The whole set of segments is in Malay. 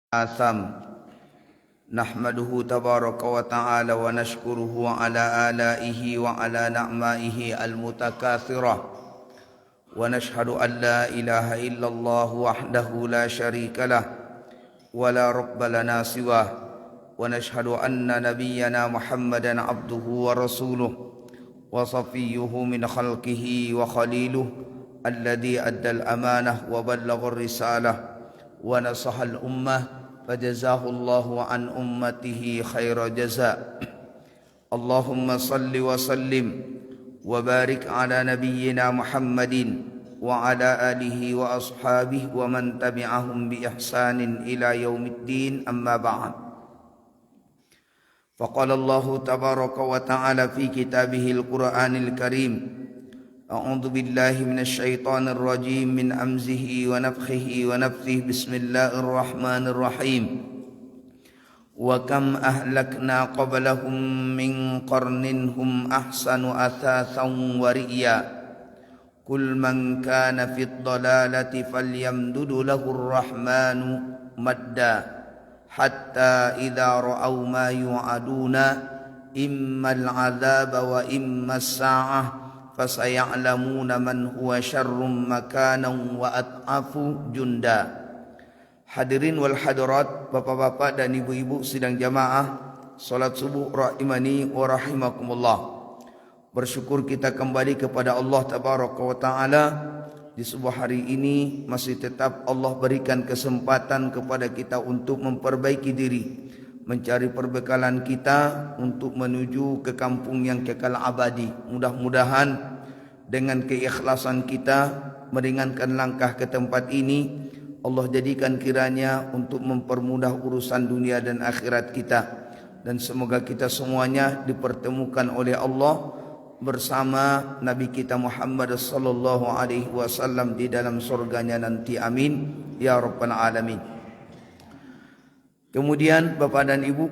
آثم نحمده تبارك وتعالى ونشكره على آلائه وعلى نعمائه المتكاثرة ونشهد أن لا إله إلا الله وحده لا شريك له ولا رب لنا سواه ونشهد أن نبينا محمدا عبده ورسوله وصفيه من خلقه وخليله الذي أدى الأمانة وبلغ الرسالة ونصح الأمة فجزاه الله عن أمته خير جزاء اللهم صل وسلم وبارك على نبينا محمد وعلى آله وأصحابه ومن تبعهم بإحسان إلى يوم الدين أما بعد فقال الله تبارك وتعالى في كتابه القرآن الكريم أعوذ بالله من الشيطان الرجيم من أمزه ونفخه ونفثه بسم الله الرحمن الرحيم وكم أهلكنا قبلهم من قرن هم أحسن أثاثا ورئيا كل من كان في الضلالة فليمدد له الرحمن مدا حتى إذا رأوا ما يوعدون إما العذاب وإما الساعة فسيعلمون من هو شر مكانا وأضعف جندا. Hadirin wal hadirat, bapak-bapak dan ibu-ibu sidang jamaah salat subuh rahimani wa rahimakumullah. Bersyukur kita kembali kepada Allah tabaraka wa taala di sebuah hari ini masih tetap Allah berikan kesempatan kepada kita untuk memperbaiki diri, mencari perbekalan kita untuk menuju ke kampung yang kekal abadi. Mudah-mudahan dengan keikhlasan kita meringankan langkah ke tempat ini, Allah jadikan kiranya untuk mempermudah urusan dunia dan akhirat kita, dan semoga kita semuanya dipertemukan oleh Allah bersama Nabi kita Muhammad sallallahu alaihi wasallam di dalam surganya nanti, amin ya rabbal alamin. Kemudian Bapak dan Ibu,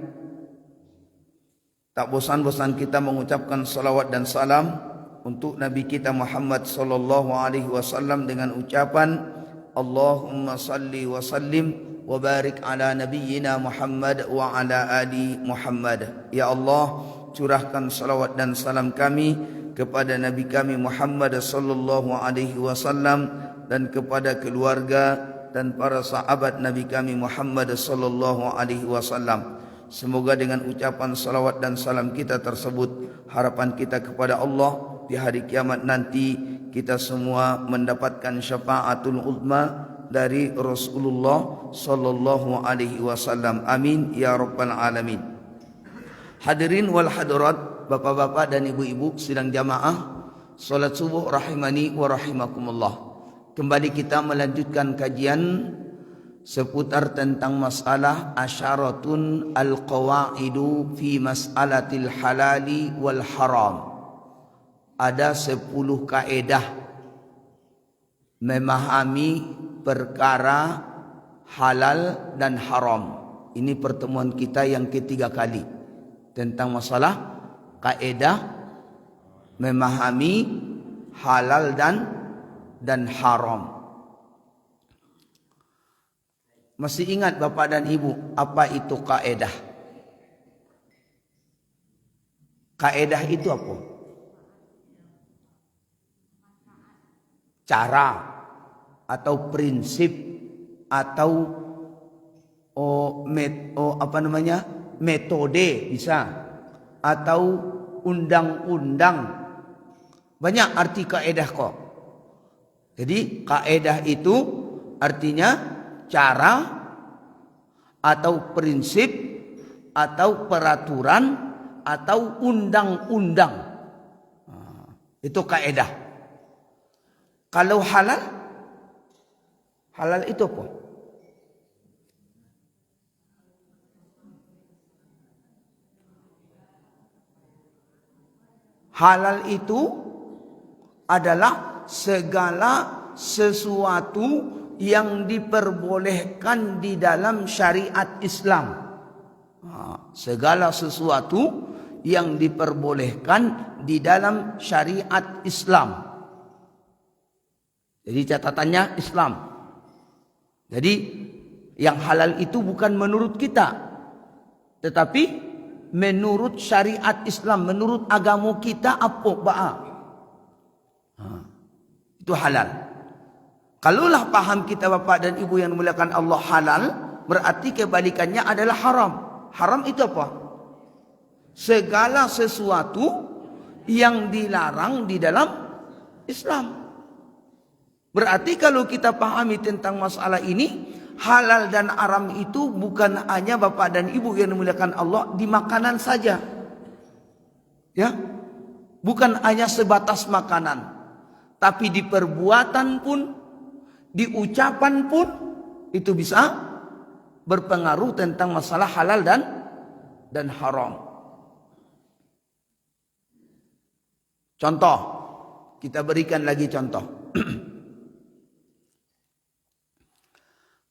tak bosan-bosan kita mengucapkan salawat dan salam untuk Nabi kita Muhammad sallallahu alaihi wasallam dengan ucapan Allahumma salli wa sallim wa barik ala nabiyyina Muhammad wa ala ali Muhammad. Ya Allah, curahkan salawat dan salam kami kepada Nabi kami Muhammad sallallahu alaihi wasallam dan kepada keluarga dan para sahabat Nabi kami Muhammad sallallahu alaihi wasallam. Semoga dengan ucapan salawat dan salam kita tersebut, harapan kita kepada Allah di hari kiamat nanti kita semua mendapatkan syafaatul uzma dari Rasulullah sallallahu alaihi wasallam. Amin ya rabbal alamin. Hadirin wal hadirat, bapak-bapak dan ibu-ibu sidang jamaah salat subuh rahimani wa rahimakumullah. Kembali kita melanjutkan kajian seputar tentang masalah asyaratun al-qawaidu fi mas'alatil halali wal haram. Ada 10 kaedah memahami perkara halal dan haram. Ini pertemuan kita yang ketiga kali tentang masalah kaedah memahami halal dan haram. Masih ingat Bapak dan Ibu apa itu kaedah? Kaedah itu apa? Cara atau prinsip atau metode bisa, atau undang-undang. Banyak arti kaedah kok. Jadi kaedah itu artinya cara atau prinsip atau peraturan atau undang-undang. Itu kaedah. Kalau halal, halal itu apa? Halal itu adalah segala sesuatu yang diperbolehkan di dalam syariat Islam. Segala sesuatu yang diperbolehkan di dalam syariat Islam. Jadi catatannya Islam. Jadi Yang halal itu bukan menurut kita, tetapi menurut syariat Islam, menurut agama kita apa ba'a. Itu halal. Kalaulah paham kita Bapak dan Ibu yang dimuliakan Allah halal, berarti kebalikannya adalah haram. Haram itu apa? Segala sesuatu yang dilarang di dalam Islam. Berarti kalau kita pahami tentang masalah ini, halal dan haram itu bukan hanya Bapak dan Ibu yang dimuliakan Allah di makanan saja. Ya. Bukan hanya sebatas makanan, tapi di perbuatan pun, di ucapan pun itu bisa berpengaruh tentang masalah halal dan haram. Contoh, kita berikan lagi contoh.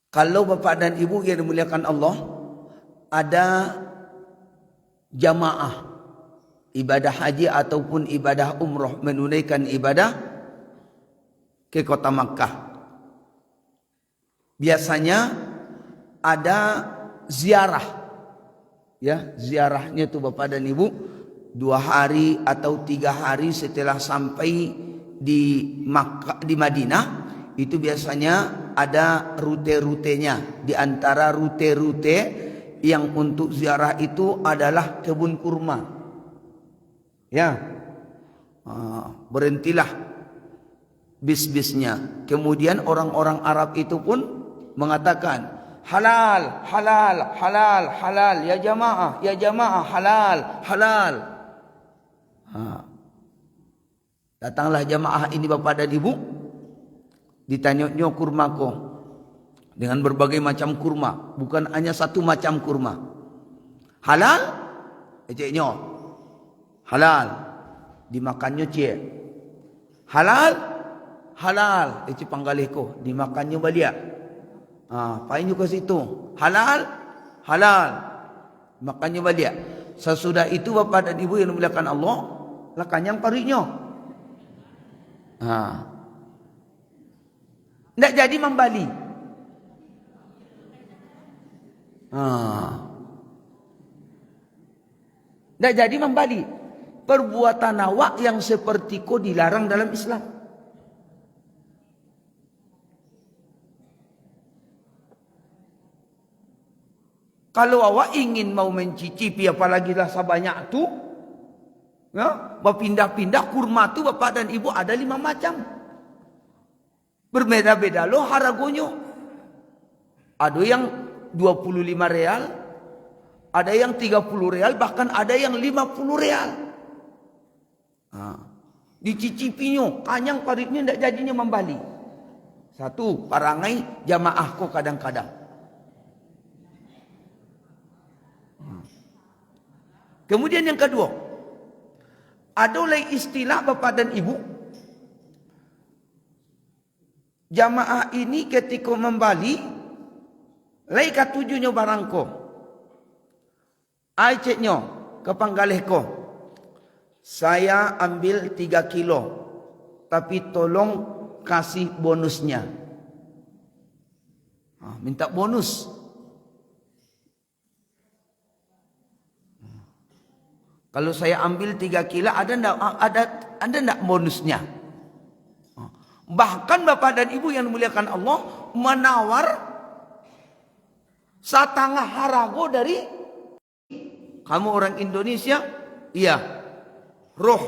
Kalau Bapak dan Ibu yang dimuliakan Allah, ada jamaah ibadah haji ataupun ibadah umroh, menunaikan ibadah ke kota Makkah. Biasanya ada ziarah. Ya, ziarahnya itu Bapak dan Ibu 2 hari atau 3 hari setelah sampai di Makkah, di Madinah, itu biasanya ada rute-rutenya. Di antara rute-rute yang untuk ziarah itu adalah kebun kurma. Ya, berhentilah bis-bisnya. Kemudian orang-orang Arab itu pun mengatakan halal, halal, halal, halal, ya jamaah, halal, halal. Datanglah jamaah ini Bapak dan Ibu, ditanya-nya kurma ko dengan berbagai macam kurma, bukan hanya satu macam kurma. Halal, eceknya halal, dimakannya cie. Halal, halal, ecek panggalih ko, dimakannya balik. Painnya ke situ. Halal, halal, makannya balik. Sesudah itu Bapak dan Ibu yang dimuliakan Allah, lah kanyang pariknya. Tidak jadi membali. Tidak jadi membali. Perbuatan awak yang seperti ko dilarang dalam Islam. Kalau awak ingin mau mencicipi, apalagi rasa banyak tu, ya, berpindah-pindah kurma tu Bapak dan Ibu ada 5 macam. Berbeda-beda loh harganya. Ada yang 25 real, ada yang 30 real, bahkan ada yang 50 real. Dicicipinya, kanyang paritnya tidak jadinya membali. Satu, parangai jamaah kok kadang-kadang. Kemudian yang kedua, ada lagi istilah Bapak dan Ibu, jamaah ini ketika membali, lai katujunya barangko, aicetnya ke panggalehko, saya ambil 3 kilo, tapi tolong kasih bonusnya. Minta bonus. Kalau saya ambil 3 kilo, ada enggak bonusnya? Bahkan Bapak dan Ibu yang dimuliakan Allah menawar setengah harga dari kamu orang Indonesia. Iya. Roh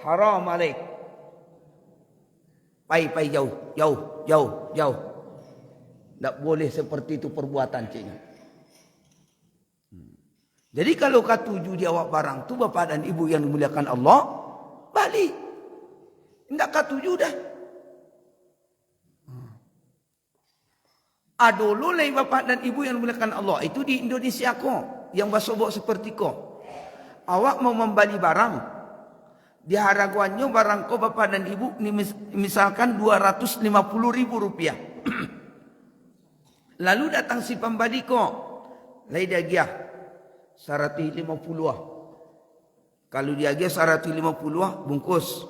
haram alaik. Pai jauh. Tak boleh seperti itu perbuatan ciknya. Jadi kalau katuju di awak barang tu Bapak dan Ibu yang dimuliakan Allah, balik. Tidak katuju dah. Adolo lai Bapak dan Ibu yang dimuliakan Allah, itu di Indonesia ko, yang basobok seperti ko. Awak mau membeli barang, di haraguannya barang ko Bapak dan Ibu misalkan 250.000 rupiah. Lalu datang si pembeli ko, lai dagiah 150. Kalau dia 150 bungkus.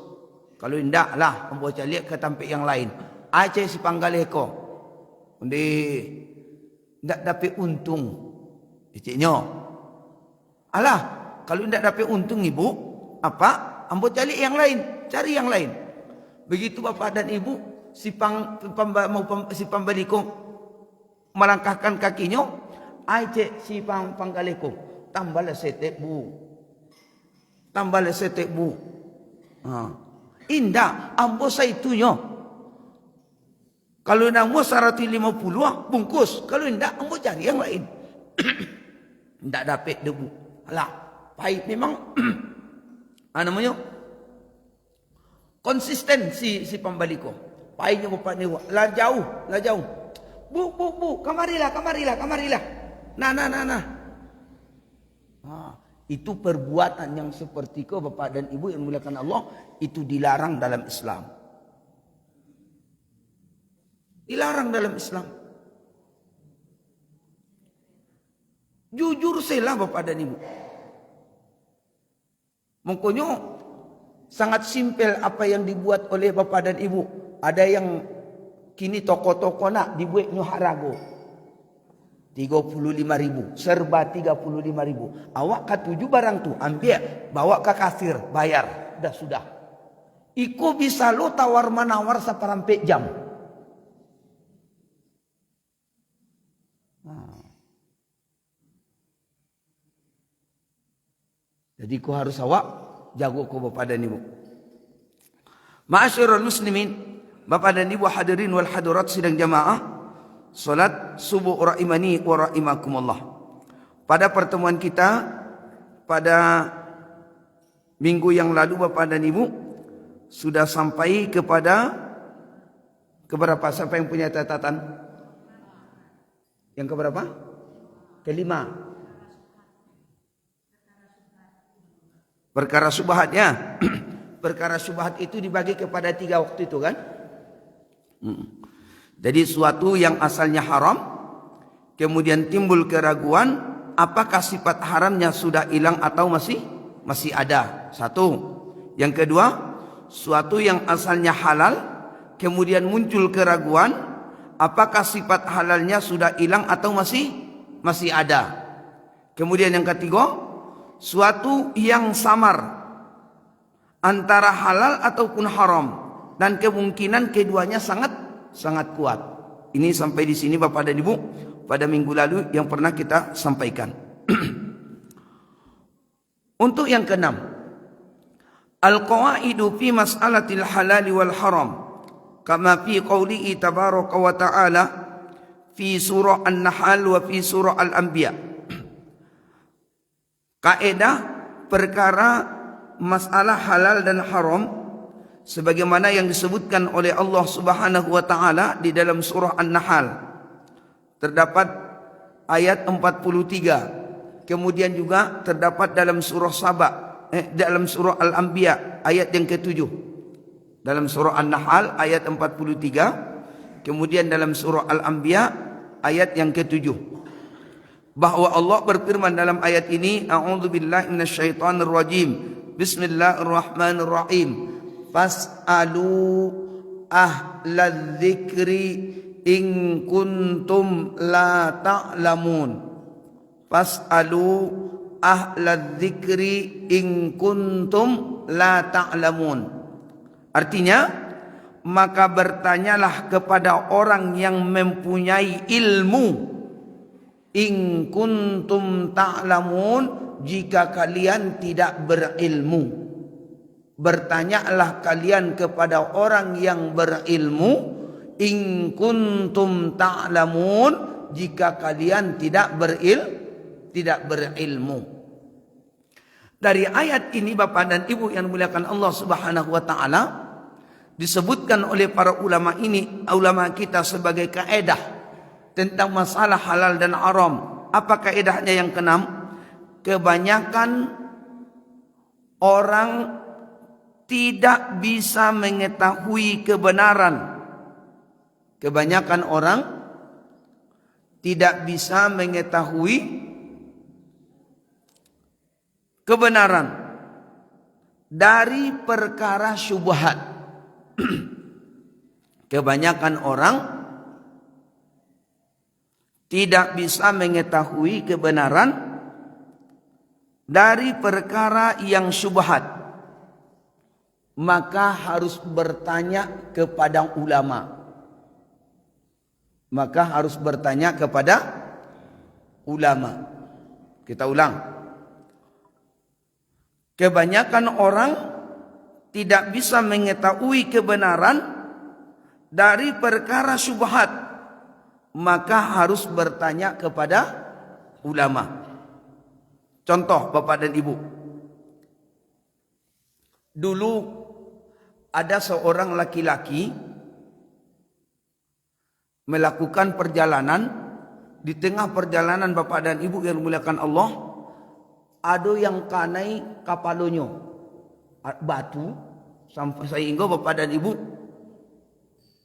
Kalau tidak lah, membawa calik ke tampik yang lain. Aceh si panggalih ko. Onde ndak dapat untung. Iciknya. Alah, kalau ndak dapat untung ibu, apa? Ambo cari yang lain, cari yang lain. Begitu bapak dan ibu si pambaliko melangkahkan kakinya, ai cek si panggaleko tambah setek bu. Tambah setek bu. Indah ambo saitunya. Kalau namo 150 bungkus, kalau indah ambo cari yang lain. Ndak dapat debu. Alah, pahit memang. Namanya konsisten si pambaliko. Pahitnya bapak ni, lah jauh. Bu, kamarilah. Nah. Itu perbuatan yang seperti itu bapak dan ibu yang dimuliakan Allah, itu dilarang dalam Islam. Dilarang dalam Islam. Jujur sajalah bapak dan ibu. Makanya sangat simpel apa yang dibuat oleh bapak dan ibu. Ada yang kini toko-toko nak dibuatnya harago. 35.000, serba 35.000. Awak katuju barang tu, ambil, bawa ke kasir, bayar, dah sudah. Iko bisa lo tawar menawar seperempat jam. Jadi ku harus awak jago ku bapak dan ibu. Ma'asyiral muslimin, bapak dan ibu hadirin wal hadirat sidang jamaah salat subuh rahimani wa rahimakumullah. Pada pertemuan kita pada minggu yang lalu bapak dan ibu sudah sampai kepada keberapa? Siapa yang punya catatan? Yang keberapa? Kelima. Perkara syubhatnya. Perkara syubhat itu dibagi kepada 3 waktu itu kan. Jadi suatu yang asalnya haram, kemudian timbul keraguan, apakah sifat haramnya sudah hilang atau masih ada. Satu. Yang kedua, suatu yang asalnya halal, kemudian muncul keraguan, apakah sifat halalnya sudah hilang atau masih ada. Kemudian yang ketiga, suatu yang samar antara halal ataupun haram, dan kemungkinan keduanya sangat kuat. Ini sampai di sini bapak dan ibu pada minggu lalu yang pernah kita sampaikan. Untuk yang keenam, al-qawaidu fi mas'alatil halal wal haram kama fi qawlihi tabaraka wa ta'ala fi surah An-Nahl wa fi surah Al-Anbiya. Kaedah perkara masalah halal dan haram sebagaimana yang disebutkan oleh Allah Subhanahu wa taala di dalam surah An-Nahl. Terdapat ayat 43. Kemudian juga terdapat dalam surah dalam surah Al-Anbiya ayat yang ke-7. Dalam surah An-Nahl ayat 43, kemudian dalam surah Al-Anbiya ayat yang ke-7. Bahwa Allah berfirman dalam ayat ini, a'udzubillahi minasyaitonir rajim. Bismillahirrahmanirrahim. Fas'alu ahlal dzikri in kuntum la ta'lamun. Fas'alu ahlal dzikri in kuntum la ta'lamun. Artinya, maka bertanyalah kepada orang yang mempunyai ilmu. In kuntum ta'lamun, jika kalian tidak berilmu. Bertanyalah kalian kepada orang yang berilmu. In kuntum ta'lamun, jika kalian tidak berilmu. Dari ayat ini bapak dan ibu yang dimuliakan Allah Subhanahu wa taala, disebutkan oleh para ulama kita sebagai kaedah tentang masalah halal dan haram. Apa kaedahnya yang keenam? Kebanyakan orang tidak bisa mengetahui kebenaran. Kebanyakan orang tidak bisa mengetahui kebenaran dari perkara syubhat. Kebanyakan orang tidak bisa mengetahui kebenaran dari perkara yang syubhat, maka harus bertanya kepada ulama. Maka harus bertanya kepada ulama. Kita ulang. Kebanyakan orang tidak bisa mengetahui kebenaran dari perkara syubhat, maka harus bertanya kepada ulama. Contoh Bapak dan Ibu. Dulu ada seorang laki-laki melakukan perjalanan. Di tengah perjalanan Bapak dan Ibu yang dimuliakan Allah, ada yang kanai kapalonyo, batu, sampai sehingga Bapak dan Ibu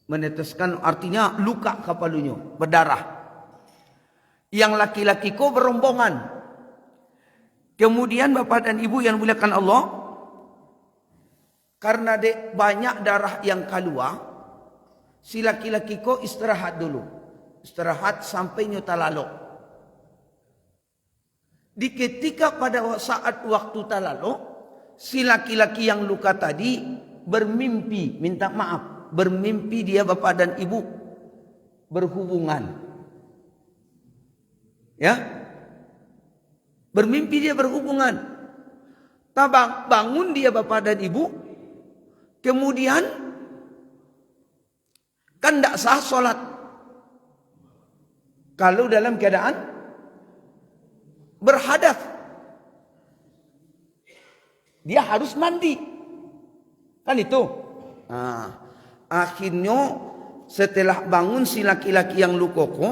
meneteskan, artinya luka kapalonyo, berdarah. Yang laki-laki ko berombongan. Kemudian Bapak dan Ibu yang dimuliakan Allah, karena banyak darah yang keluar, si laki-laki ko istirahat dulu. Istirahat sampai nyota lalu. Di ketika pada saat waktu talalo, si laki-laki yang luka tadi bermimpi, minta maaf, bermimpi dia Bapak dan Ibu berhubungan. Ya? Bermimpi dia berhubungan. Tabang bangun dia Bapak dan Ibu, kemudian kan tidak sah sholat. Kalau dalam keadaan berhadas, dia harus mandi. Kan itu. Nah, akhirnya setelah bangun si laki-laki yang lukoko,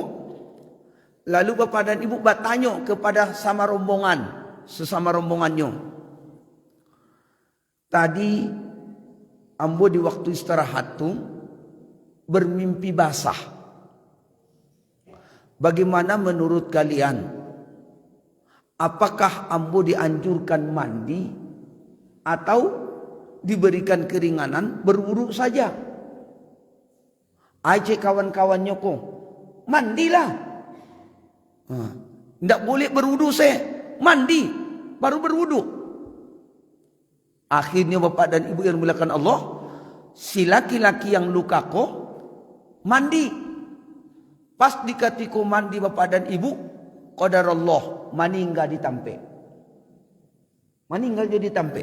lalu Bapak dan Ibu bertanya kepada sama rombongan, sesama rombongannya. Tadi ambo di waktu istirahat tuh bermimpi basah. Bagaimana menurut kalian? Apakah ambo dianjurkan mandi atau diberikan keringanan berwudu saja? Aje kawan-kawannya kok, mandilah. Tidak boleh berwudu mandi baru berwudu. Akhirnya Bapak dan Ibu yang dimuliakan Allah, si laki-laki yang luka kok mandi. Pas dikatiko mandi Bapak dan Ibu, qadarullah meninggal ditampe. Meninggal jadi tampe.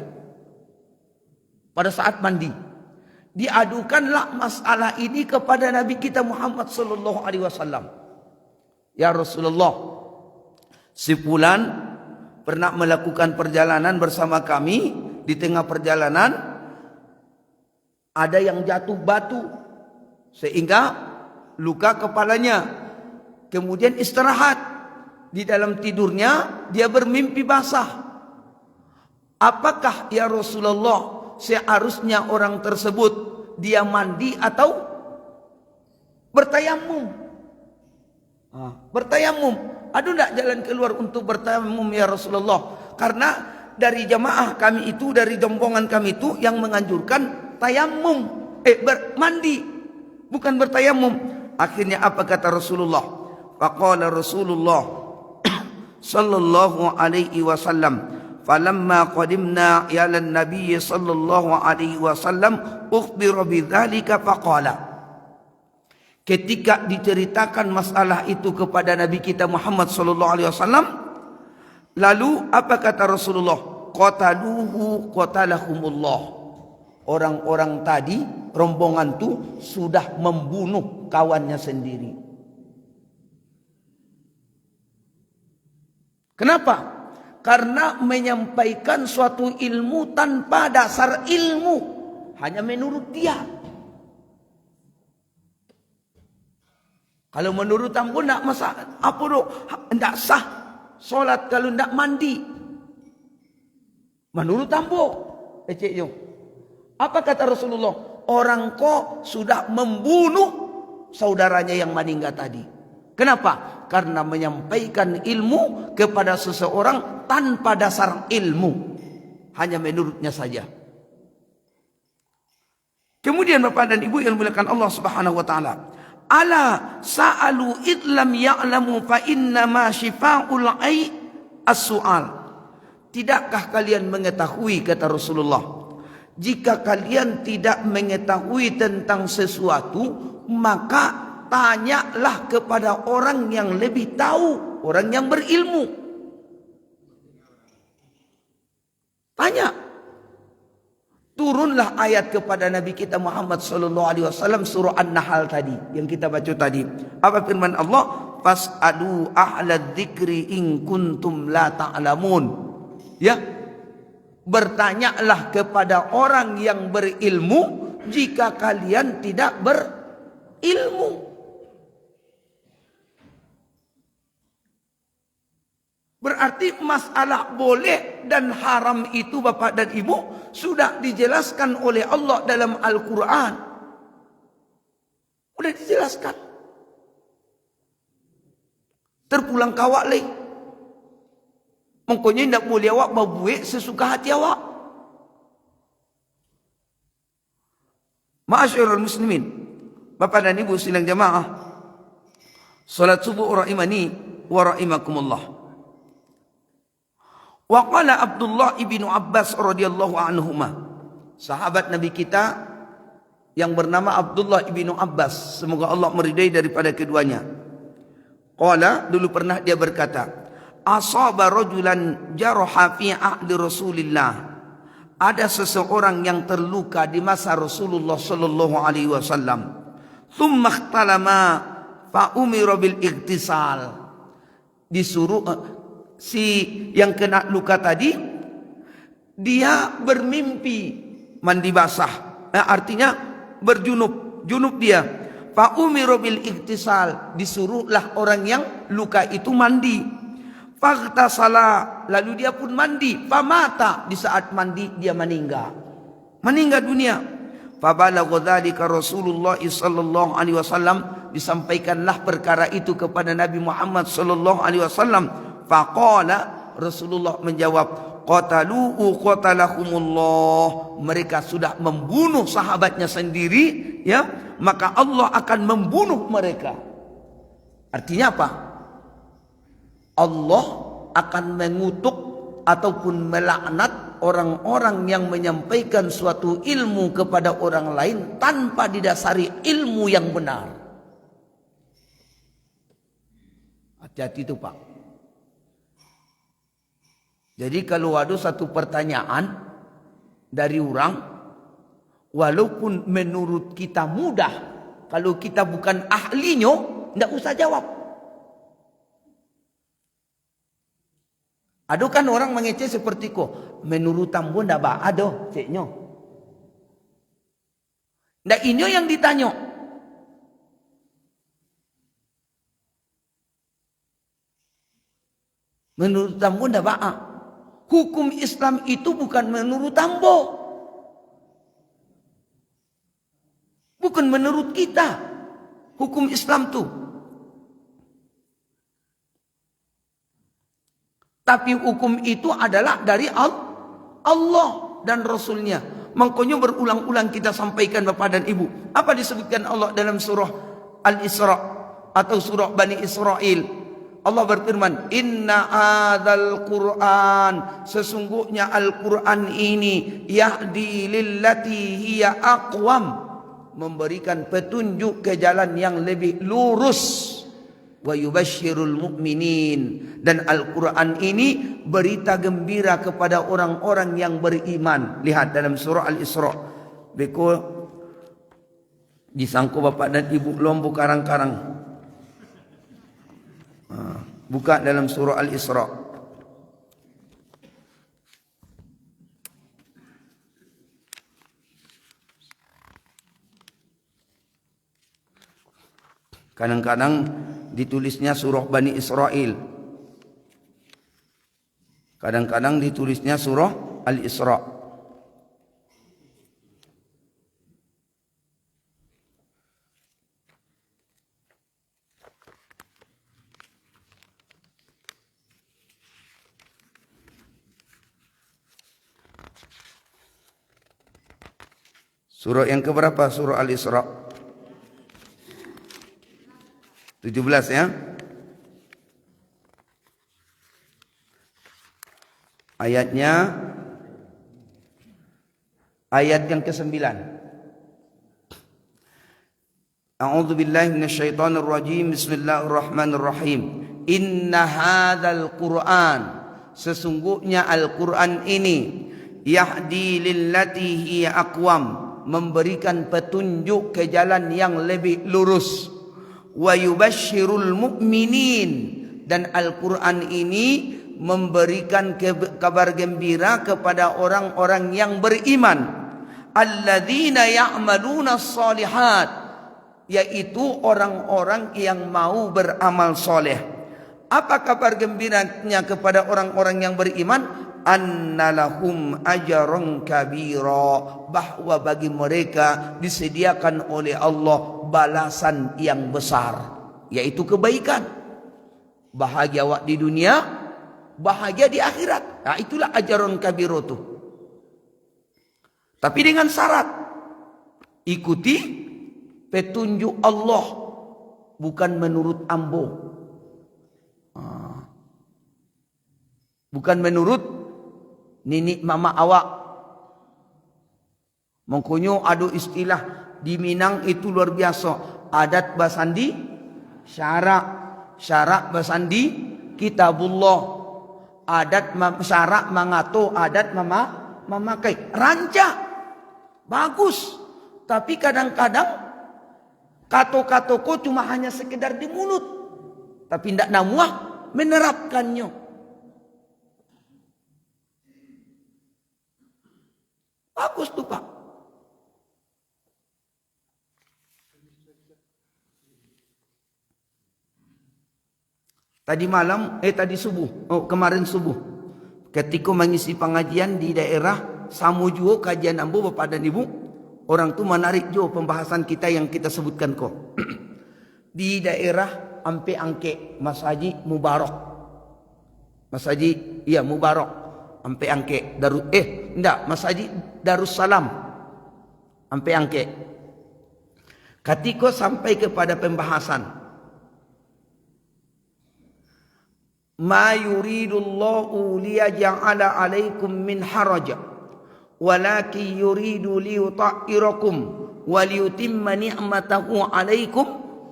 Pada saat mandi, diadukanlah masalah ini kepada Nabi kita Muhammad sallallahu alaihi wasallam. Ya Rasulullah, si fulan pernah melakukan perjalanan bersama kami. Di tengah perjalanan ada yang jatuh batu sehingga luka kepalanya. Kemudian istirahat. Di dalam tidurnya dia bermimpi basah. Apakah ya Rasulullah seharusnya orang tersebut dia mandi atau bertayamum? Bertayamum. Ada tidak jalan keluar untuk bertayamum ya Rasulullah? Karena dari jamaah kami itu, dari rombongan kami itu yang menganjurkan tayamum, mandi, bukan bertayamum. Akhirnya apa kata Rasulullah? Faqala Rasulullah sallallahu alaihi wasallam, falamma qadimna ila an-nabiy sallallahu alaihi wasallam ukhbira bidzalika faqala. Ketika diceritakan masalah itu kepada Nabi kita Muhammad sallallahu alaihi wasallam, lalu apa kata Rasulullah? Qataluhu qatalahumullah. Orang-orang tadi, rombongan itu sudah membunuh kawannya sendiri. Kenapa? Karena menyampaikan suatu ilmu tanpa dasar ilmu, hanya menurut dia. Kalau menurut ambo tidak masalah, apa dok? Tidak sah solat kalau tidak mandi. Menurut ambo, apa kata Rasulullah? Orang kok sudah membunuh saudaranya yang meninggal tadi. Kenapa? Karena menyampaikan ilmu kepada seseorang tanpa dasar ilmu, hanya menurutnya saja. Kemudian Bapak dan Ibu yang dimuliakan Allah Subhanahu wa taala, Ala sa'alu idlam ya'lamu fa innama syifa'ul ai as-su'al. Tidakkah kalian mengetahui, kata Rasulullah, jika kalian tidak mengetahui tentang sesuatu, maka tanyalah kepada orang yang lebih tahu, orang yang berilmu. Tanya. Turunlah ayat kepada Nabi kita Muhammad sallallahu alaihi wasallam, surah An-Nahl tadi yang kita baca tadi. Apa firman Allah? Fas'alu ahlad dzikri in kuntum la ta'lamun. Ya. Bertanyalah kepada orang yang berilmu jika kalian tidak berilmu. Berarti masalah boleh dan haram itu Bapak dan Ibu sudah dijelaskan oleh Allah dalam Al-Quran. Sudah dijelaskan. Terpulang kawak leh. Mengkonya tidak boleh awak berbuat sesuka hati awak. Ma'asyiral muslimin, Bapak dan Ibu sidang jamaah, salat subuh rahimani wa rahimakumullah. Wa qala Abdullah ibnu Abbas radhiyallahu anhuma, sahabat Nabi kita yang bernama Abdullah ibnu Abbas, semoga Allah meridai daripada keduanya. Qala, dulu pernah dia berkata, asaba rajulan jaraha fi ahdi Rasulillah. Ada seseorang yang terluka di masa Rasulullah sallallahu alaihi wasallam. Tsumma ikhtalama fa umira bil ightisal. Disuruh si yang kena luka tadi, dia bermimpi mandi basah. Artinya berjunub, junub dia. Fa umiru bil ightisal, disuruhlah orang yang luka itu mandi. Faghtasala, lalu dia pun mandi. Famata, di saat mandi dia meninggal. Meninggal dunia. Fabalagha dzalika Rasulullah sallallahu alaihi wasallam, disampaikanlah perkara itu kepada Nabi Muhammad sallallahu alaihi wasallam. Faqala, Rasulullah menjawab, qatalu'u qatalahumullah. Mereka sudah membunuh sahabatnya sendiri, ya, maka Allah akan membunuh mereka. Artinya apa? Allah akan mengutuk ataupun melaknat orang-orang yang menyampaikan suatu ilmu kepada orang lain tanpa didasari ilmu yang benar. Hati-hati itu Pak. Jadi kalau ada satu pertanyaan dari orang, walaupun menurut kita mudah, kalau kita bukan ahlinya, tidak usah jawab. Ada kan orang mengeceh seperti ko, menurut tambo tidak ada, ceknya. Tidak ini yang ditanya. Menurut tambo tidak ba'a. Hukum Islam itu bukan menurut tambo. Bukan menurut kita. Hukum Islam itu. Tapi hukum itu adalah dari Allah dan Rasulnya. Makanya berulang-ulang kita sampaikan Bapak dan Ibu. Apa disebutkan Allah dalam surah Al-Isra atau surah Bani Israel? Allah berfirman, inna adzal Qur'an, sesungguhnya Al-Qur'an ini yahdi lillati hiya aqwam, memberikan petunjuk ke jalan yang lebih lurus. Wa yubasyirul mu'minin, dan Al-Qur'an ini berita gembira kepada orang-orang yang beriman. Lihat dalam surah Al-Isra. Beko disangku Bapak dan Ibu lombok karang-karang. Buka dalam surah Al-Isra. Kadang-kadang ditulisnya surah Bani Israel. Kadang-kadang ditulisnya surah Al-Isra. Surah yang keberapa? Surah Al-Isra. 17 ya. Ayatnya ayat yang ke-9. A'udzu billahi minasyaitonir rajim. Bismillahirrahmanirrahim. Inna hadzal Qur'an, sesungguhnya Al-Qur'an ini, yahdi lillati hiya aqwam, memberikan petunjuk ke jalan yang lebih lurus. Wa yubasysyirul mu'minin, dan Al-Qur'an ini memberikan kabar gembira kepada orang-orang yang beriman. Alladzina ya'maluna shalihat, yaitu orang-orang yang mau beramal soleh. Apa kabar gembiranya kepada orang-orang yang beriman? Annalahum ajran kabira, bahwa bagi mereka disediakan oleh Allah balasan yang besar, yaitu kebaikan. Bahagia di dunia, bahagia di akhirat. Nah, itulah ajran kabira itu. Tapi dengan syarat, ikuti petunjuk Allah, bukan menurut ambo. Bukan menurut nenek mama awak. Makanya ada istilah di Minang itu luar biasa. Adat basandi syarak, syarak basandi kitabullah. Adat syarak mangato, adat memakai. Rancak, bagus. Tapi kadang-kadang kata-kataku cuma hanya sekedar di mulut, tapi tidak namuah menerapkannya. Bagus tuh Pak. Tadi subuh, kemarin subuh, ketika mengisi pengajian di daerah Samujuo, kajian ambo Bapak dan Ibu, orang tu menarik jo pembahasan kita yang kita sebutkan kok. Di daerah Ampe Angke, Mas Haji Mubarak. Mas Haji, iya Mubarak. Ampe Angke, Mas Haji Darussalam. Ampe Angke. Ketika sampai kepada pembahasan, ma yuridullahu liyaj'ala 'alaikum min haraj, walakin yuridu liyutahhirakum wa liyutimma ni'matahu 'alaikum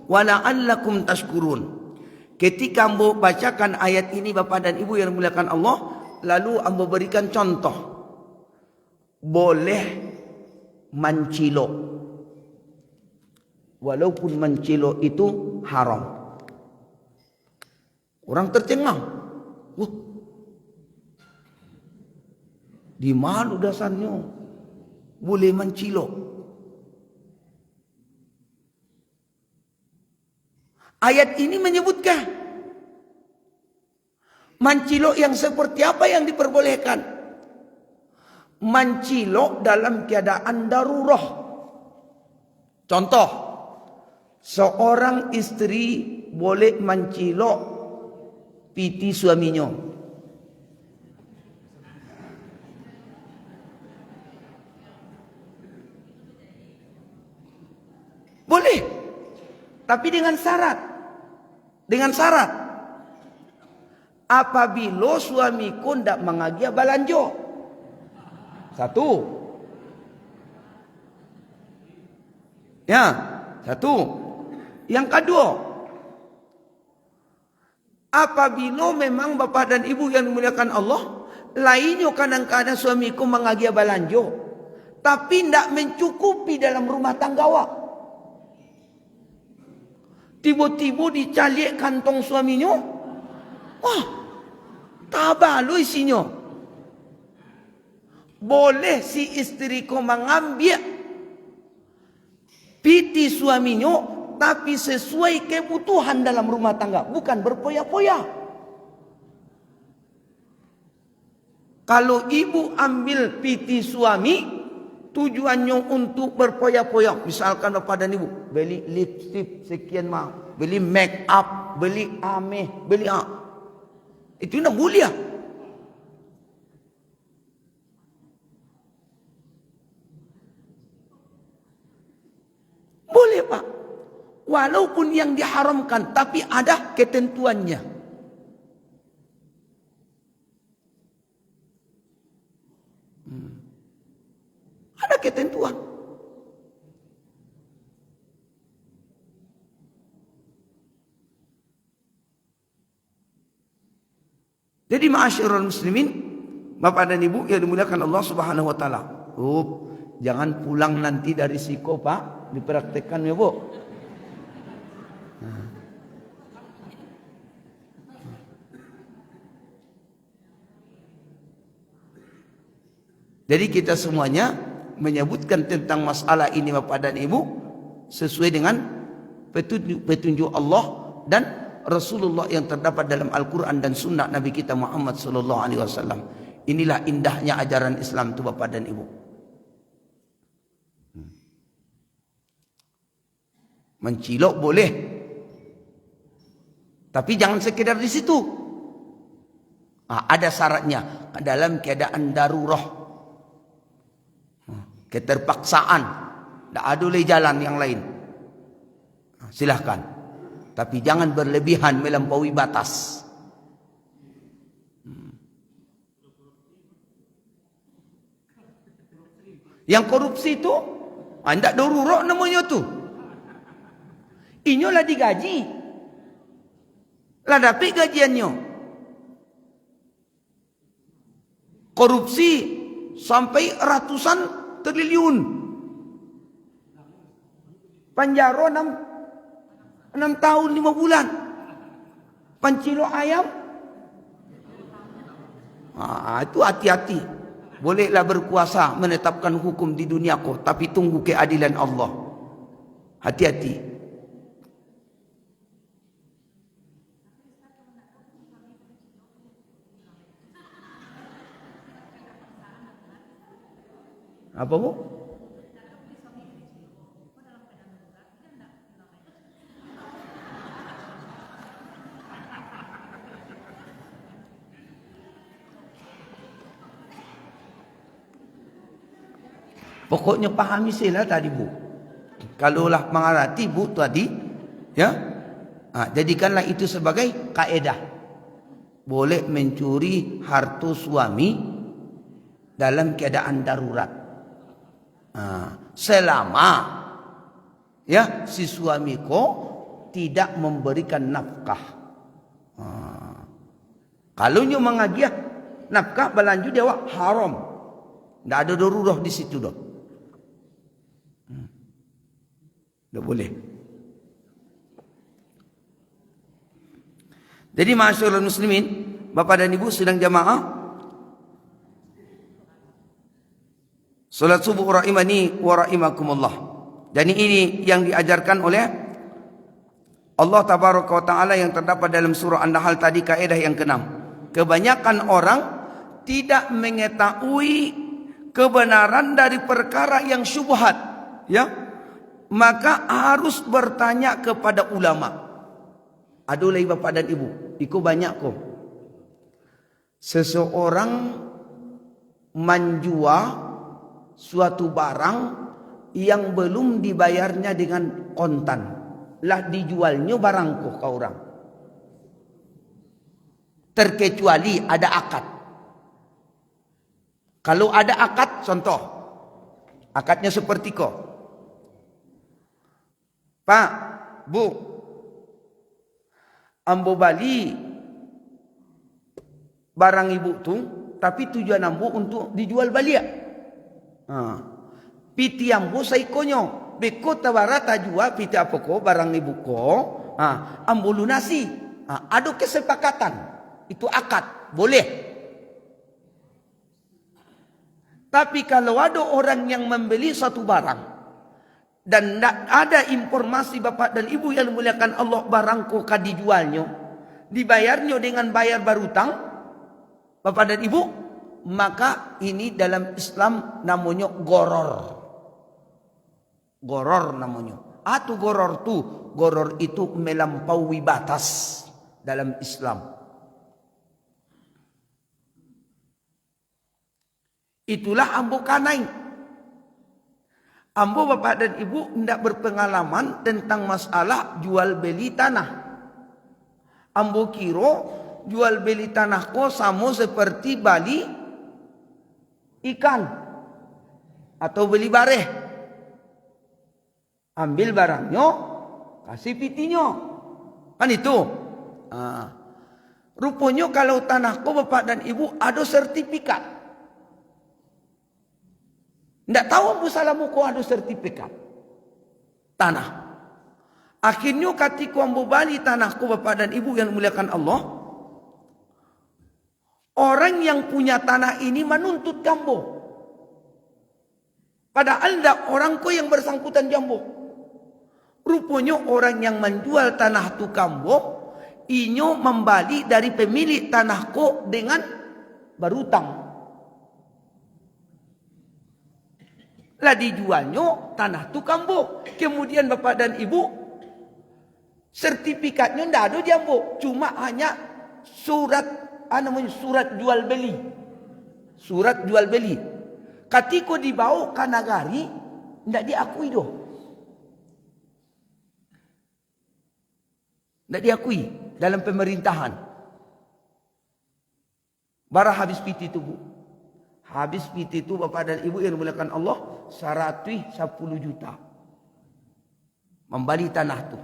wa la'allakum tashkurun. Ketika ambo bacakan ayat ini Bapak dan Ibu yang dimuliakan Allah, lalu ambo berikan contoh. Boleh mencilo, walaupun mencilo itu haram. Orang tercengang. Di mana dasarnya boleh mencilo? Ayat ini menyebutkan mencilo yang seperti apa yang diperbolehkan. Mencilo dalam keadaan darurat. Contoh, seorang istri boleh mencilo piti suaminya. Boleh. Tapi dengan syarat. Dengan syarat. Apabila suamiku tidak mengagia balanjo. Satu. Ya, satu. Yang kedua, apabila memang Bapak dan Ibu yang dimuliakan Allah, lainnya kadang-kadang suamiku mengagia balanjo, tapi tidak mencukupi dalam rumah tangga awak. Tiba-tiba dicalik kantong suaminya, wah, tabah lu isinya. Boleh si istriku mengambil piti suaminya, tapi sesuai kebutuhan dalam rumah tangga, bukan berpoya-poya. Kalau ibu ambil piti suami, tujuannya untuk berpoya-poya. Misalkan Bapak dan Ibu beli lipstick sekian mahal, beli make up, beli ameh, beli itu nak mulia. Boleh Pak. Walaupun yang diharamkan, tapi ada ketentuannya. Ada ketentuan. Jadi ma'asyiral muslimin, Bapak dan Ibu yang dimuliakan Allah Subhanahu wa taala. Jangan pulang nanti dari Siko, Pak, dipraktekkan ya, Bu. Jadi kita semuanya menyebutkan tentang masalah ini, Bapak dan Ibu, sesuai dengan petunjuk Allah dan Rasulullah yang terdapat dalam Al-Quran dan Sunnah Nabi kita Muhammad sallallahu alaihi wasallam. Inilah indahnya ajaran Islam itu, Bapak dan Ibu. Mencilok boleh, tapi jangan sekedar di situ. Ada syaratnya, dalam keadaan darurah, keterpaksaan, tidak ada jalan yang lain. Silahkan, tapi jangan berlebihan melampaui batas. Yang korupsi itu tidak darurat namanya tu. Inyo lah digaji, lah dapat gajiannya. Korupsi sampai ratusan triliun. Penjara 6 tahun 5 bulan. Pancilo ayam. Itu hati-hati. Bolehlah berkuasa menetapkan hukum di dunia kau, tapi tunggu keadilan Allah. Hati-hati. Apa, Bu? Pokoknya pahami sila tadi, Bu. Kalaulah mengarti, Bu, tadi, ya, jadikanlah itu sebagai kaedah. Boleh mencuri harta suami dalam keadaan darurat. Selama ya si suami ko tidak memberikan nafkah. Kalau nyo mengagiah nafkah berlanjut dia haram. Tidak ada darurat di situ dah. Tidak boleh. Jadi ma'asyiral muslimin, Bapak dan Ibu sedang jamaah salat subuh rahimani wa rahimakumullah. Dan ini yang diajarkan oleh Allah tabaraka wa taala yang terdapat dalam surah An-Nahl tadi, kaidah yang ke-6. Kebanyakan orang tidak mengetahui kebenaran dari perkara yang syubhat, ya. Maka harus bertanya kepada ulama. Adulai Bapak dan Ibu, iku banyak kok. Seseorang menjual suatu barang yang belum dibayarnya dengan kontan, lah dijualnya barangku ke orang, terkecuali ada akad. Kalau ada akad, contoh akadnya seperti kok, Pak, Bu, ambo bali barang ibu tuh, tapi tujuan ambo untuk dijual balik. Piti ambo saikonyo beko tawara tajua piti apa ko barang ibu ko ambo lunasi. Ada kesepakatan, itu akad, boleh. Tapi kalau ada orang yang membeli satu barang dan tidak ada informasi Bapak dan Ibu yang dimuliakan Allah, barang ko dijualnya, dibayarnya dengan bayar berhutang, Bapak dan Ibu, maka ini dalam Islam namanya goror. Goror namanya. Atau goror tu, goror itu melampaui batas dalam Islam. Itulah ambo kanai. Ambo bapak dan ibu tidak berpengalaman tentang masalah jual beli tanah. Ambo kiro jual beli tanah ko sama seperti bali ikan atau beli bareh. Ambil barangnya, kasih pitinyo. Kan itu. Rupanya kalau tanah ko bapak dan ibu ada sertifikat. Tidak tahu Abu Salamu ko ada sertifikat tanah. Akhirnya ketika ambo bali tanahku bapak dan ibu yang dimuliakan Allah, orang yang punya tanah ini menuntut jambo. Padahal tidak orang ko yang bersangkutan jambo. Rupanya orang yang menjual tanah tu kambo, inyo membali dari pemilik tanah ko dengan berutang. Lah dijualnya tanah tu kambo. Kemudian bapak dan ibu sertifikatnya tidak ada jambo, cuma hanya surat surat jual beli. Surat jual beli. Ketika dibawa ke nagari tidak diakui doh. Tidak diakui dalam pemerintahan. Barang habis piti itu bu. Habis piti itu bapak dan ibu yang dimuliakan Allah 110 juta. Membali tanah tu.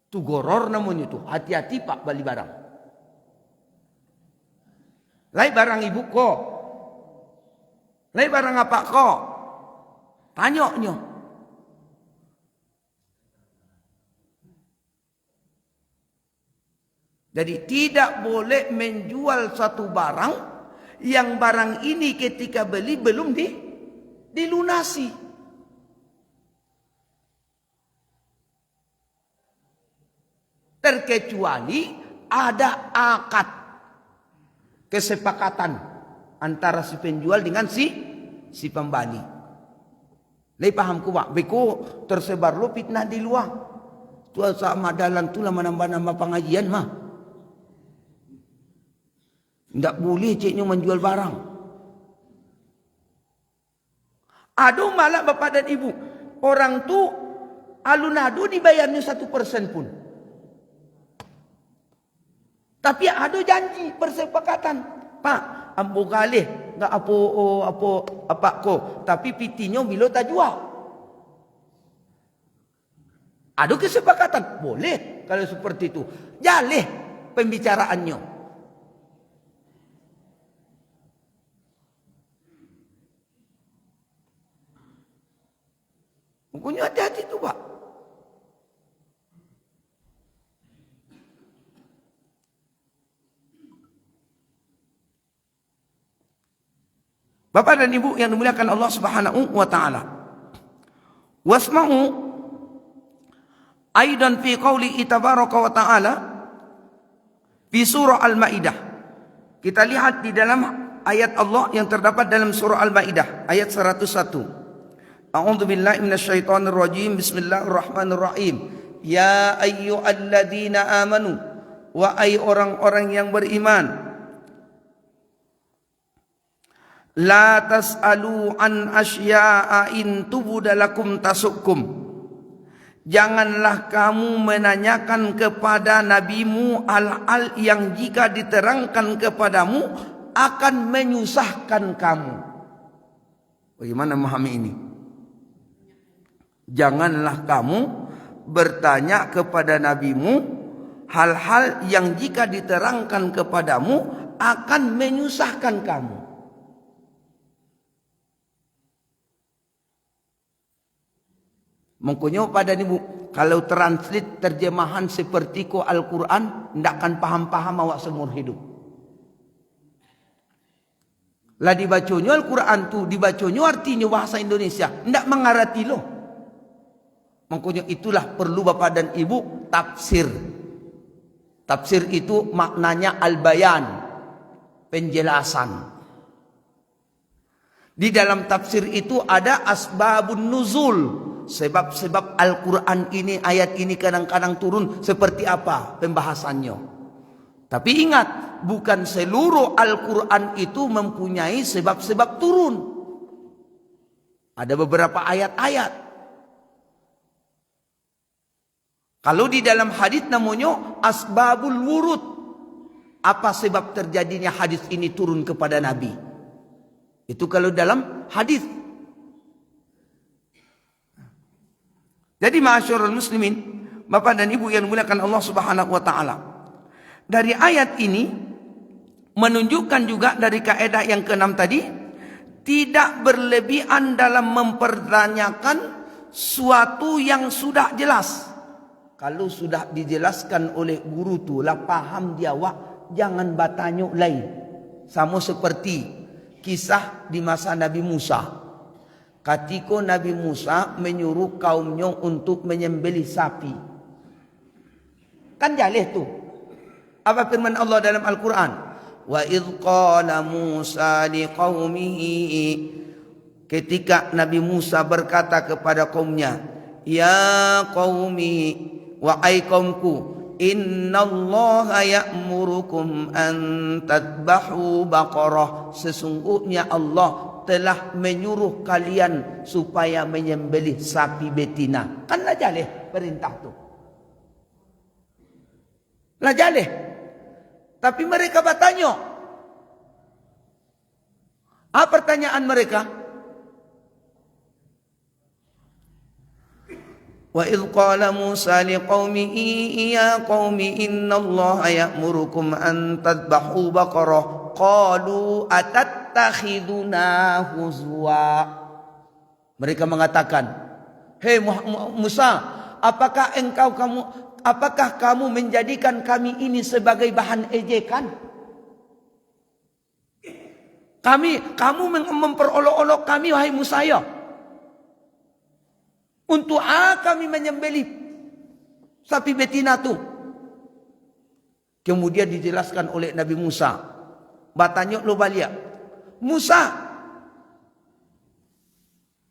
Tu goror namanya tu. Hati-hati pak bali barang. Lai barang ibu ko. Lai barang apa ko? Tanyoknya. Jadi tidak boleh menjual satu barang yang barang ini ketika beli belum dilunasi. Terkecuali ada akad kesepakatan antara si penjual dengan si pembeli. Lai paham ku pak? Beko tersebar lo fitnah di luar. Tu sama dalam tu lah menambah-nambah pengajian mah. Tidak boleh ceknya menjual barang. Ada malah bapak dan ibu. Orang tu alun-adu dibayarnya 1% pun. Tapi ada janji persepakatan. Pak, ambo galih. Enggak apa ko. Tapi pitinya bila tak jual. Ada kesepakatan. Boleh kalau seperti itu. Jalih pembicaraannya. Pokoknya hati-hati tu pak. Bapak dan ibu yang dimuliakan Allah Subhanahu wa taala. Wasma'u aidan fi qouli tabaraka wa taala fi surah Al-Maidah. Kita lihat di dalam ayat Allah yang terdapat dalam surah Al-Maidah ayat 101. A'udzu billahi minasyaitonir rajim. Bismillahirrahmanirrahim. Ya ayyuhalladzina amanu, wahai orang-orang yang beriman, la tas'alu an asya'a in tubudalakum tasukkum. Janganlah kamu menanyakan kepada nabimu hal-hal yang jika diterangkan kepadamu akan menyusahkan kamu. Bagaimana memahami ini? Janganlah kamu bertanya kepada nabimu hal-hal yang jika diterangkan kepadamu akan menyusahkan kamu. Makanya pada ibu, kalau translate terjemahan seperti ko Al-Quran, tidak akan paham-paham awak seumur hidup. Lah dibacanya Al-Quran tu, dibacanya artinya bahasa Indonesia, tidak mengarati loh. Makanya itulah perlu bapak dan ibu tafsir. Tafsir itu maknanya al-bayan, penjelasan. Di dalam tafsir itu ada asbabun nuzul, sebab-sebab Al-Quran ini, ayat ini kadang-kadang turun seperti apa pembahasannya. Tapi ingat, bukan seluruh Al-Quran itu mempunyai sebab-sebab turun. Ada beberapa ayat-ayat. Kalau di dalam hadis namanya asbabul wurud. Apa sebab terjadinya hadis ini turun kepada Nabi? Itu kalau dalam hadis. Jadi ma'asyiral muslimin, Bapak dan Ibu yang dimuliakan Allah Subhanahu wa taala. Dari ayat ini menunjukkan juga dari kaidah yang keenam tadi, tidak berlebihan dalam mempertanyakan suatu yang sudah jelas. Kalau sudah dijelaskan oleh guru tu lah paham dia wak, jangan bertanya lain. Sama seperti kisah di masa Nabi Musa. Ketika Nabi Musa menyuruh kaumnya untuk menyembelih sapi. Kan jalih tu. Apa firman Allah dalam Al-Quran? Wa idh qala Musa liqaumihi, ketika Nabi Musa berkata kepada kaumnya, ya qaumi, wahai kaumku, innallaha ya'murukum an tadbahu baqarah, sesungguhnya Allah telah menyuruh kalian supaya menyembelih sapi betina. Kan lah jalih perintah tu. Lah jalih. Tapi mereka bertanya. Apa pertanyaan mereka? Wa idh qala Musa liqaumihi ya qaumi innallaha ya'murukum an tadbahu baqarah qalu atattakhiduna huzwa. Mereka mengatakan, hei Musa, apakah kamu menjadikan kami ini sebagai bahan ejekan? Kamu memperolok-olok kami, wahai Musa ya. Untuk kami menyembelih sapi betina tu. Kemudian dijelaskan oleh Nabi Musa. Batanya lo balik. Musa,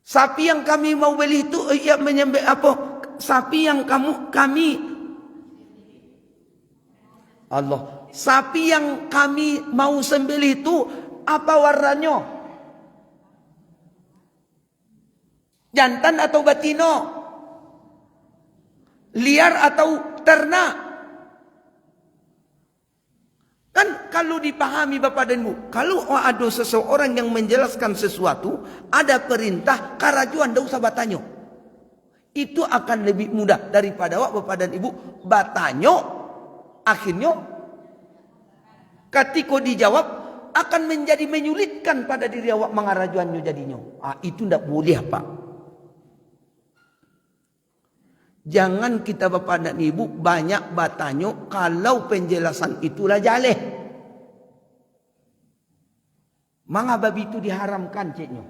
sapi yang kami mau beli itu menyembelih apa? Sapi yang kami Allah. Sapi yang kami mau sembelih itu apa warnanya? Jantan atau batino? Liar atau ternak? Kan kalau dipahami Bapak dan Ibu, kalau ada seseorang yang menjelaskan sesuatu, ada perintah, karajuan, tidak usah bertanya. Itu akan lebih mudah daripada Bapak dan Ibu bertanya, akhirnya ketika dijawab akan menjadi menyulitkan pada diri awak mengarajuannya jadinya. Itu tidak boleh Pak. Jangan kita Bapak dan Ibu banyak bertanya kalau penjelasan itulah jaleh. Manga babi itu diharamkan ceknya.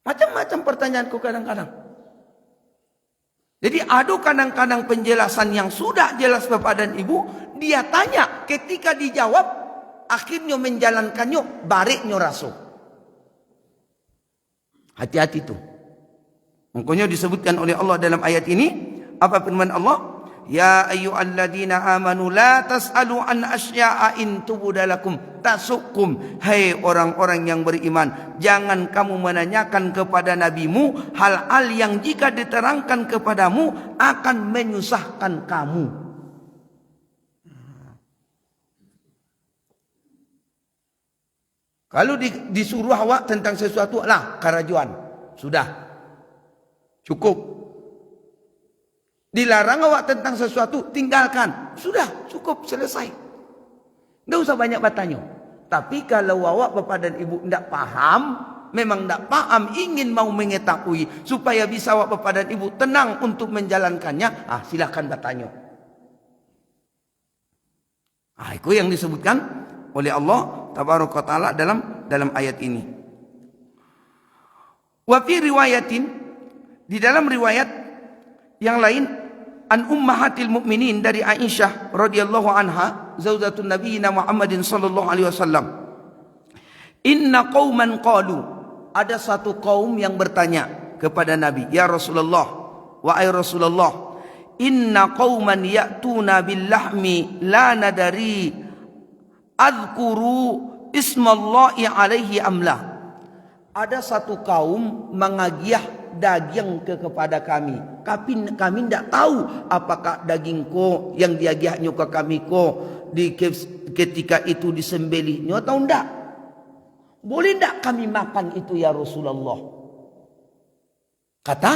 Macam-macam pertanyaanku kadang-kadang. Jadi ada kadang-kadang penjelasan yang sudah jelas Bapak dan Ibu, dia tanya, ketika dijawab, akhirnya menjalankannya, baliknya rasul. Hati-hati tu. Makanya disebutkan oleh Allah dalam ayat ini, apa firman Allah? Ya ayyuhalladzina amanu la tas'alu an asya'a in tubudalakum tasukum. Hai orang-orang yang beriman, jangan kamu menanyakan kepada nabimu hal-hal yang jika diterangkan kepadamu akan menyusahkan kamu. Kalau disuruh awak tentang sesuatu, lah karajuan. Sudah. Cukup. Dilarang awak tentang sesuatu, tinggalkan. Sudah, cukup, selesai. Tidak usah banyak bertanya. Tapi kalau awak Bapak dan Ibu tidak paham, memang tidak paham, ingin mau mengetahui, supaya bisa awak Bapak dan Ibu tenang untuk menjalankannya, silakan bertanya. Itu yang disebutkan oleh Allah Tabaraka Ta'ala dalam ayat ini. Wa fi riwayatin, di dalam riwayat yang lain, an ummahatil mukminin, dari Aisyah radhiyallahu anha, zaujatun nabiyina Muhammadin sallallahu alaihi wasallam. Inna qauman qalu, ada satu kaum yang bertanya kepada Nabi, ya Rasulullah, wahai Rasulullah, inna qauman ya'tuna bil lahmi la nadari adhkuru ismallahi alaihi amla. Ada satu kaum mengagiah daging kepada kami. Kami tidak tahu apakah daging ko yang diagiahnya ke kami ko ketika itu disembelihnya atau tidak. Boleh tidak kami makan itu ya Rasulullah? Kata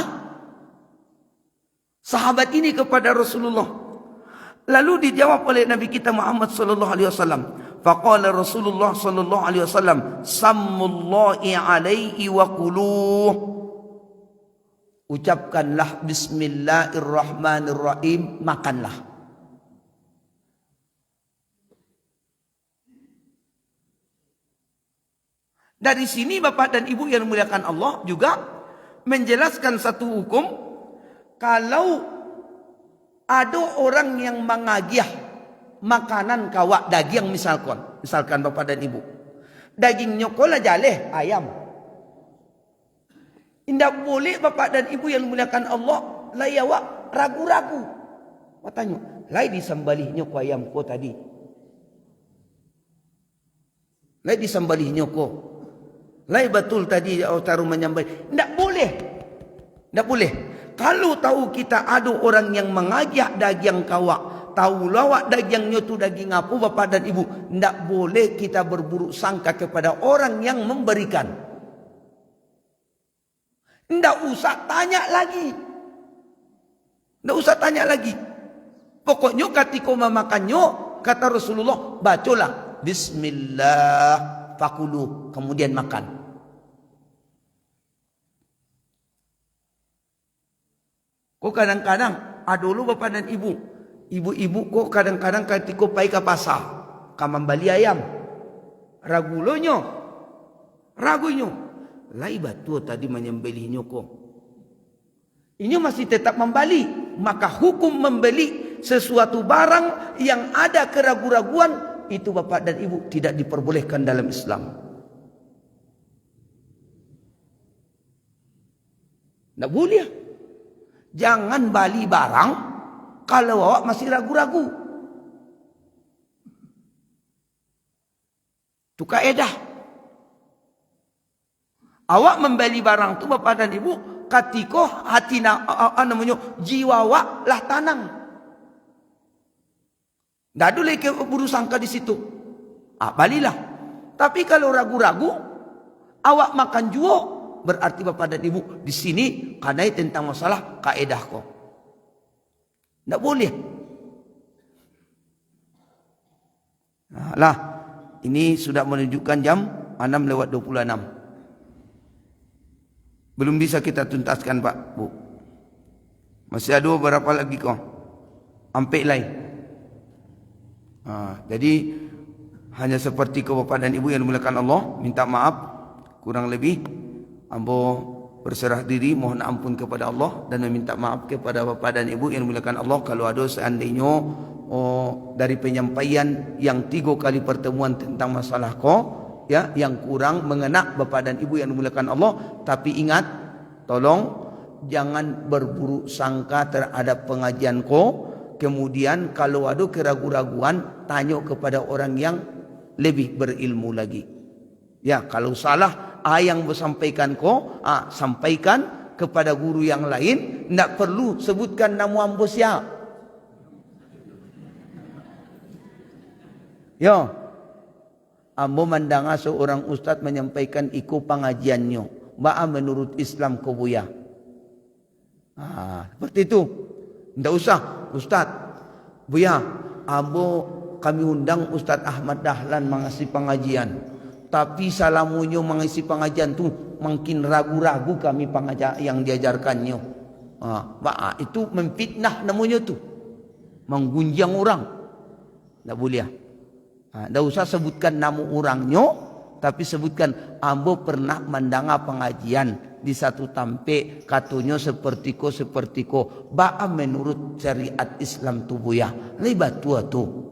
sahabat ini kepada Rasulullah. Lalu dijawab oleh Nabi kita Muhammad sallallahu alaihi wasallam. Faqala Rasulullah sallallahu alaihi wasallam, "Sammullahi alaihi wa kuluh." Ucapkanlah bismillahirrahmanirrahim, makanlah. Dari sini Bapak dan Ibu yang dimuliakan Allah juga menjelaskan satu hukum. Kalau ada orang yang mengagiah makanan kawak daging misalkan Bapak dan Ibu, dagingnya kola jaleh ayam, tidak boleh Bapak dan Ibu yang dimuliakan Allah layawak ragu-ragu. Katanya, lai disembelihnya ku ayam ko tadi, lai disembelihnya ko, lai betul tadi taruh menyembelih. Tidak boleh, tidak boleh. Kalau tahu kita ada orang yang mengagiah daging kawak, tahu lawak dagingnya tu daging apa Bapak dan Ibu, tidak boleh kita berburuk sangka kepada orang yang memberikan. Tidak usah tanya lagi. Tidak usah tanya lagi. Pokoknya ketika memakannya, kata Rasulullah, bacalah bismillah fakulu, kemudian makan. Kok kadang-kadang ada dulu Bapak dan Ibu, ibu-ibu kok kadang-kadang ketika pergi ke pasar, kamu beli ayam, ragunya, lai batu tadi menyembelihnya kok. Ini masih tetap membeli, maka hukum membeli sesuatu barang yang ada keraguan-raguan itu Bapak dan Ibu tidak diperbolehkan dalam Islam. Tidak boleh. Jangan beli barang kalau awak masih ragu-ragu. Itu kaedah. Awak membeli barang itu Bapak dan Ibu, ketika hati jiwa awak lah tanang. Tidak ada lagi buru sangka di situ. Balilah. Tapi kalau ragu-ragu, awak makan jual, berarti Bapak dan Ibu di sini kadai tentang masalah kaedah kok. Tidak boleh. Nah, ini sudah menunjukkan jam 6:26. Belum bisa kita tuntaskan Pak, Bu. Masih ada berapa lagi kok? Ampe lain. Jadi hanya seperti ke Bapak dan Ibu yang dimuliakan Allah, minta maaf kurang lebih ambo berserah diri mohon ampun kepada Allah dan meminta maaf kepada Bapak dan Ibu yang dimuliakan Allah kalau ada seandainya dari penyampaian yang 3 kali pertemuan tentang masalah ya yang kurang mengena Bapak dan Ibu yang dimuliakan Allah. Tapi ingat, tolong jangan berburuk sangka terhadap pengajian kemudian kalau ada keraguan-raguan tanya kepada orang yang lebih berilmu lagi. Ya, kalau salah yang bersampaikan sampaikan kepada guru yang lain, tidak perlu sebutkan nama ambo siap. Ya, ambo mandanga seorang ustaz menyampaikan iku pengajiannya, menurut Islam buya. Seperti itu. Tidak usah, Ustaz. Buya, ambo kami undang Ustaz Ahmad Dahlan mengisi pengajian. Tapi salamunya mengisi pengajian tu makin ragu-ragu kami pengajian yang diajarkannya. Itu memfitnah namanya tu. Menggunjang orang. Tak boleh. Tak usah sebutkan nama orangnya, tapi sebutkan ambo pernah mendengar pengajian di satu tampe katanya seperti ko menurut syariat Islam tu buya. Lebat tua tu.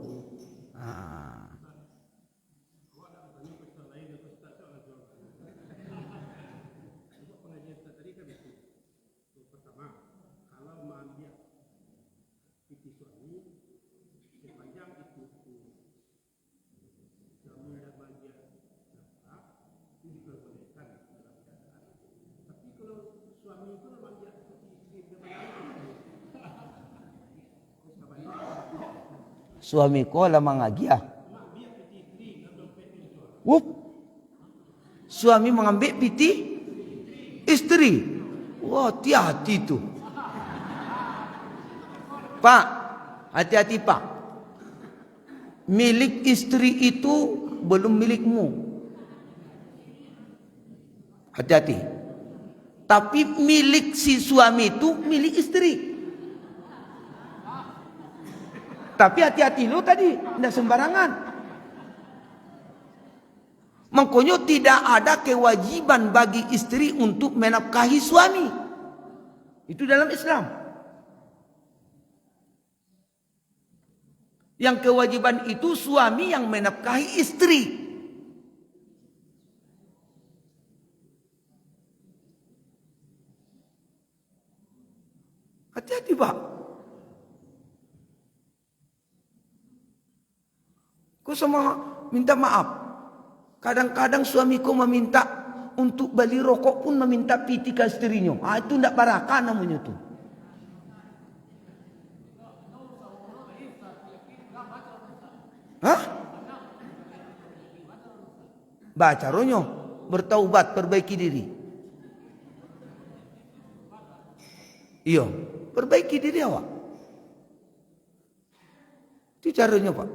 Suami ko lamang agia. Wup. Suami mengambil piti istri. Wah, hati-hati tu. Pak, hati-hati Pak. Milik istri itu belum milikmu. Hati-hati. Tapi milik si suami itu milik istri. Tapi hati-hati lo tadi, tidak sembarangan. Makanya tidak ada kewajiban bagi istri untuk menafkahi suami. Itu dalam Islam. Yang kewajiban itu suami yang menafkahi istri. Hati-hati Pak. Kau sama minta maaf. Kadang-kadang suamiku meminta untuk beli rokok pun meminta piti ke istrinya. Itu tidak barakah namanya tuh. Hah? Baca ronyo, bertaubat, perbaiki diri. Iya, perbaiki diri awak. Itu caranya Pak.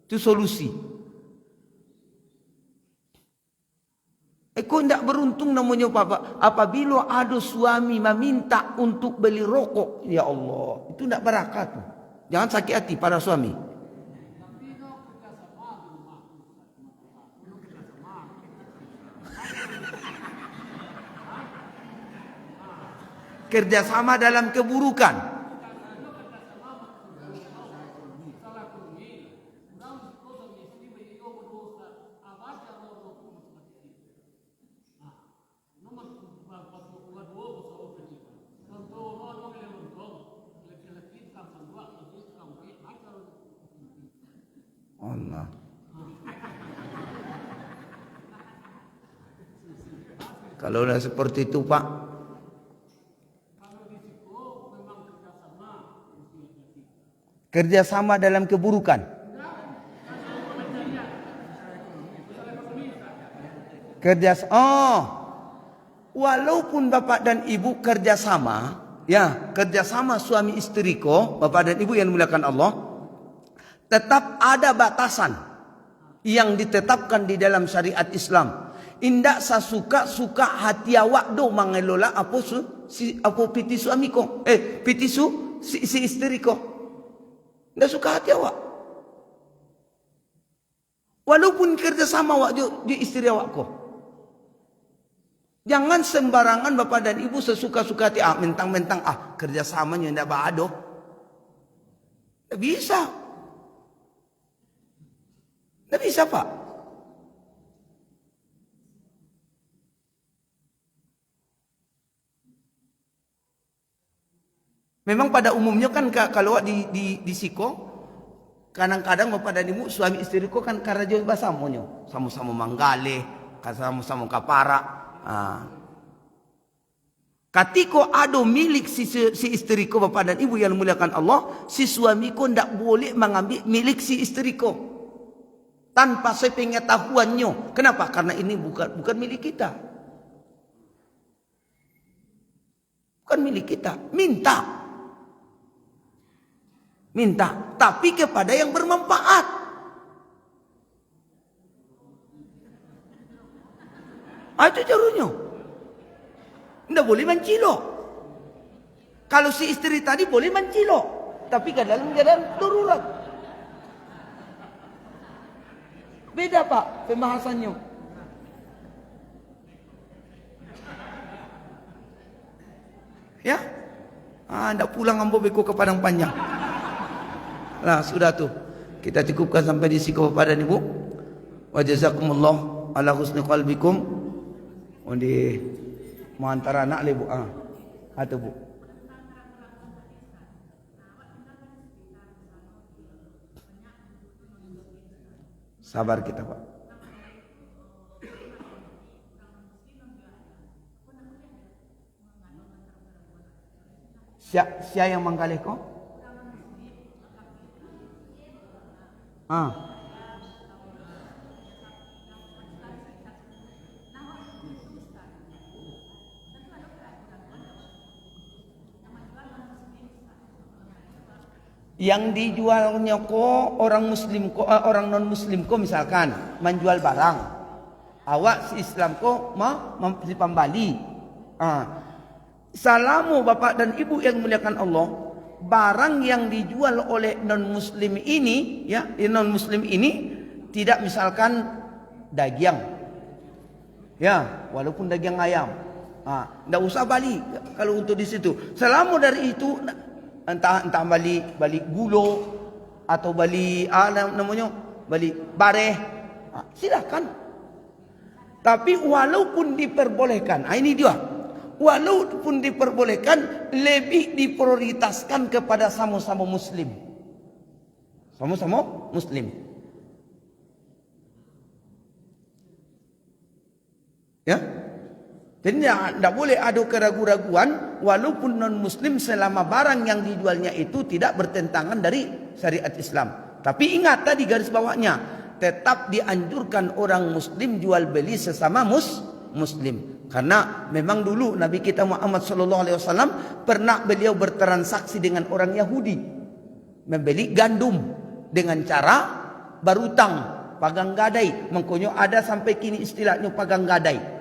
Itu solusi. Kau tidak beruntung namanya Pak. Apabila ada suami meminta untuk beli rokok, ya Allah, itu tidak barakah tuh. Jangan sakit hati para suami. Kerjasama dalam keburukan. Allah. Kalau udah seperti itu Pak, kerjasama dalam keburukan. Walaupun bapak dan ibu kerjasama, ya kerjasama suami istri ko, bapak dan ibu yang dimuliakan Allah, tetap ada batasan yang ditetapkan di dalam syariat Islam. Indak sasuka-suka hati awak do mengelola apa piti suami ko, piti si istri ko. Tidak suka hati awak. Walaupun kerjasama awak di istri awak ko. Jangan sembarangan bapak dan ibu sesuka-suka hati. Mentang-mentang kerjasamanya tidak baado. Tidak bisa. Tidak bisa Pak. Memang pada umumnya kan kalau di siko, kadang-kadang bapak dan ibu suami istri ko kan karena jauh basamonyo, sama-sama manggale, sama-sama kapara. Katiko ado milik si istri ko bapak dan ibu yang muliakan Allah, si suami ko ndak boleh mengambil milik si istri ko tanpa sepengetahuannya. Kenapa? Karena ini bukan milik kita. Bukan milik kita. Minta, tapi kepada yang bermanfaat. Itu caranya. Tidak boleh mencilok. Kalau si istri tadi boleh mencilok, tapi ke dalam keadaan darurat. Beda Pak pembahasannya. Ya, tidak pulang ambo beko ke Padang Panjang. Nah, sudah tuh. Kita cukupkan sampai di sini kepada ibu. Wa jazakumullah ala husni qalbikum. Di mau antara anak le bu. Atau bu. Sabar kita Pak. Siapa yang menggalih kau? Yang dijualnya kok orang muslim kok orang non muslim kok misalkan menjual barang, awak si Islam kok si pembali. Salamu bapak dan ibu yang muliakan Allah, barang yang dijual oleh non muslim ini, ya non muslim ini tidak misalkan daging, ya walaupun daging ayam, ndak usah balik kalau untuk di situ. Salamu dari itu entah balik gulo atau balik namanya balik bareh, silakan. Tapi walaupun diperbolehkan, ini dia, walaupun diperbolehkan, lebih diprioritaskan kepada sama-sama muslim, sama-sama muslim, ya. Jadi tidak boleh ada keraguan-raguan walaupun non-muslim selama barang yang dijualnya itu tidak bertentangan dari syariat Islam. Tapi ingat tadi garis bawahnya, tetap dianjurkan orang muslim jual beli sesama muslim. Karena memang dulu Nabi kita Muhammad SAW pernah beliau bertransaksi dengan orang Yahudi. Membeli gandum dengan cara berutang, pagang gadai. Makanya ada sampai kini istilahnya pagang gadai.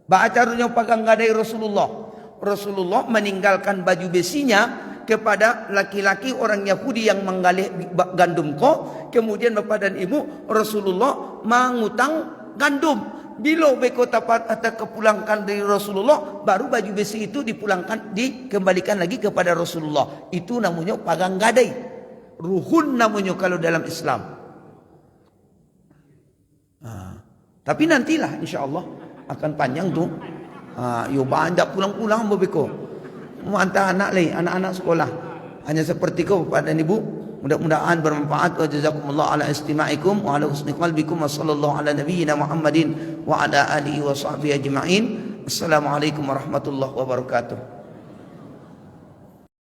Ba'acarnya pagang gadai Rasulullah meninggalkan baju besinya kepada laki-laki orang Yahudi yang menggalih gandum kok. Kemudian bapak dan ibu, Rasulullah mengutang gandum. Bila beko tapat atau kepulangkan dari Rasulullah, baru baju besi itu dikembalikan lagi kepada Rasulullah. Itu namanya pagang gadai. Ruhun namanya kalau dalam Islam. Tapi nantilah insya Allah akan panjang tuh. Yo banyak pulang-pulang bebeko. Mau hantar anak-anak sekolah. Hanya seperti kau Bapak dan Ibu. Mudah-mudahan bermanfaat. Wa jazakumullah ala istima'ikum wa ala husni qalbikum wa sallallahu ala nabiyyina Muhammadin wa ala alihi wa sahbihi ajma'in. Assalamualaikum warahmatullahi wabarakatuh.